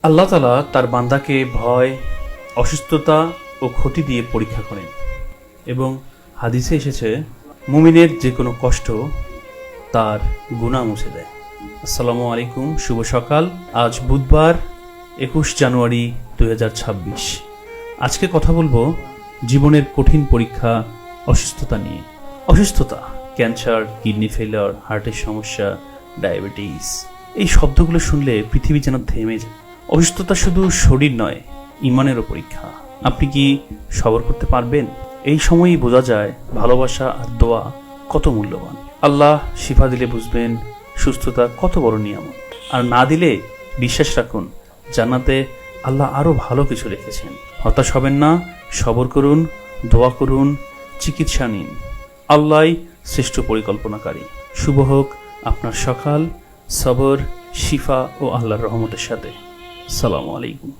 আল্লাহ তাআলা তার বান্দাকে ভয়, অসুস্থতা ও ক্ষতি দিয়ে পরীক্ষা করেন এবং হাদিসে এসেছে মুমিনের যে কোনো কষ্ট তার গুনাহ মুছে দেয়। আসসালামু আলাইকুম, শুভ সকাল। আজ বুধবার 21 জানুয়ারি 2026। আজকে কথা বলবো জীবনের কঠিন পরীক্ষা, অসুস্থতা নিয়ে। অসুস্থতা, ক্যান্সার, কিডনি ফেলিওর, হার্টের সমস্যা, ডায়াবেটিস, এই শব্দগুলো শুনলে পৃথিবী যেন থেমে যায়। অসুস্থতা শুধু শরীর নয়, ইমানেরও পরীক্ষা। আপনি কি সবর করতে পারবেন? এই সময়ই বোঝা যায় ভালোবাসা আর দোয়া কত মূল্যবান। আল্লাহ শিফা দিলে বুঝবেন সুস্থতা কত বড় নিয়ামত, আর না দিলে বিশ্বাস রাখুন জান্নাতে আল্লাহ আরো ভালো কিছু রেখেছেন। হতাশ হবেন না, সবর করুন, দোয়া করুন, চিকিৎসা নিন। আল্লাহই শ্রেষ্ঠ পরিকল্পনাকারী। শুভ হোক আপনার সকাল, সবর, শিফা ও আল্লাহর রহমতের সাথে। আসসালামু আলাইকুম।